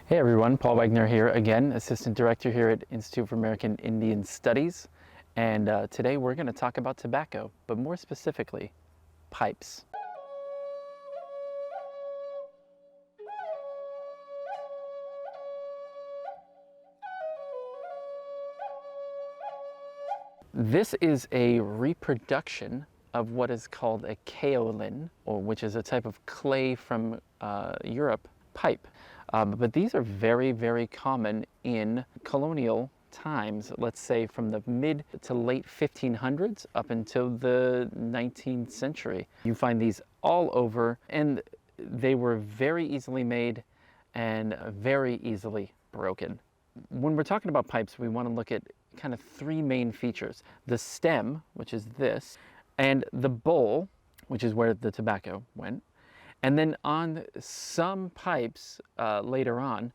Hey everyone, Paul Wegner here again, Assistant Director here at Institute for American Indian Studies. And today we're going to talk about tobacco, but more specifically, pipes. This is a reproduction of what is called a kaolin, or which is a type of clay from Europe pipe. But these are very, very common in colonial times, let's say from the mid to late 1500s up until the 19th century. You find these all over, and they were very easily made and very easily broken. When we're talking about pipes, we want to look at kind of three main features: the stem, which is this, and the bowl, which is where the tobacco went. And then on some pipes later on,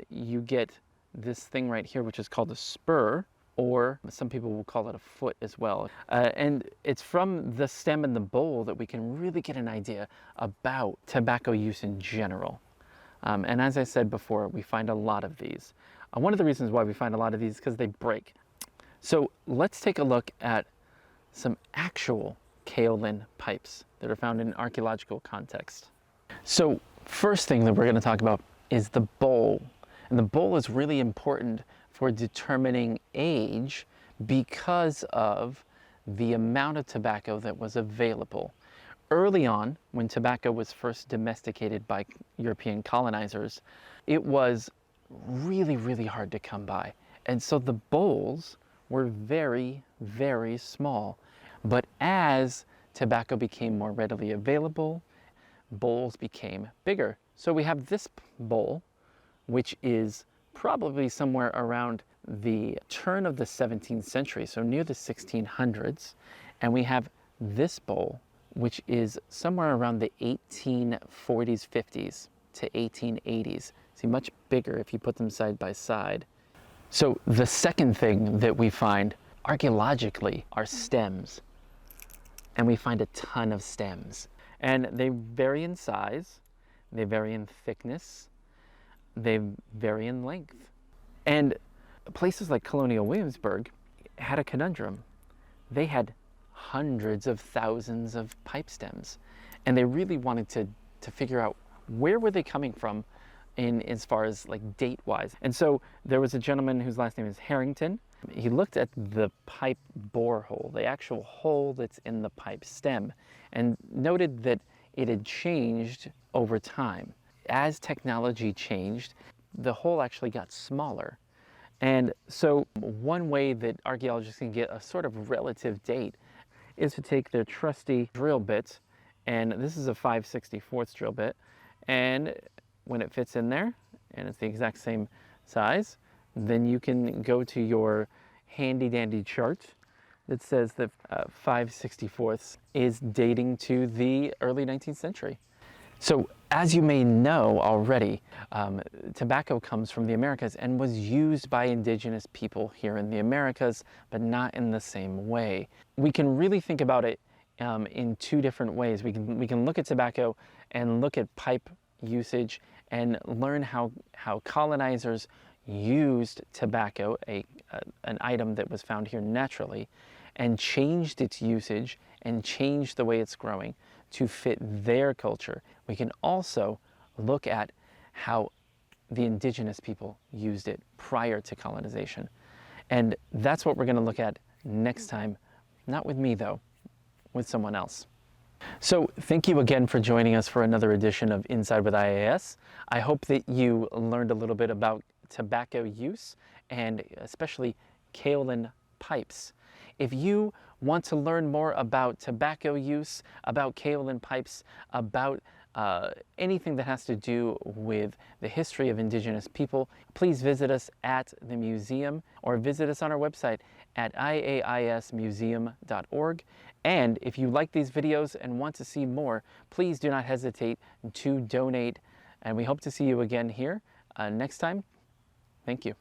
you get this thing right here, which is called a spur, or some people will call it a foot as well. And it's from the stem and the bowl that we can really get an idea about tobacco use in general. And as I said before, we find a lot of these. One of the reasons why we find a lot of these is because they break. So let's take a look at some actual kaolin pipes that are found in archaeological context. So first thing that we're going to talk about is the bowl. And the bowl is really important for determining age because of the amount of tobacco that was available. Early on, when tobacco was first domesticated by European colonizers, it was really, really hard to come by. And so the bowls were very, very small. But as tobacco became more readily available, bowls became bigger. So we have this bowl, which is probably somewhere around the turn of the 17th century, so near the 1600s. And we have this bowl, which is somewhere around the 1840s, 50s to 1880s. See, much bigger if you put them side by side. So the second thing that we find archaeologically are stems. And we find a ton of stems. And they vary in size, they vary in thickness, they vary in length. And places like Colonial Williamsburg had a conundrum. They had hundreds of thousands of pipe stems. And they really wanted to figure out where were they coming from as far as like date-wise. And so there was a gentleman whose last name is Harrington. He looked at the pipe borehole, the actual hole that's in the pipe stem, and noted that it had changed over time. As technology changed, the hole actually got smaller. And so one way that archaeologists can get a sort of relative date is to take their trusty drill bit, and this is a 5/64 drill bit, and when it fits in there, and it's the exact same size, then you can go to your handy dandy chart that says that 5/64 is dating to the early 19th century. So as you may know already, tobacco comes from the Americas and was used by indigenous people here in the Americas, but not in the same way. We can really think about it in two different ways. We can look at tobacco and look at pipe usage and learn how colonizers used tobacco, an item that was found here naturally, and changed its usage and changed the way it's growing to fit their culture. We can also look at how the indigenous people used it prior to colonization. And that's what we're going to look at next time, not with me though, with someone else. So thank you again for joining us for another edition of Inside with IAIS. I hope that you learned a little bit about tobacco use and especially kaolin pipes. If you want to learn more about tobacco use, about kaolin pipes, about anything that has to do with the history of indigenous people, please visit us at the museum or visit us on our website at iaismuseum.org. And if you like these videos and want to see more, please do not hesitate to donate. And we hope to see you again here next time. Thank you.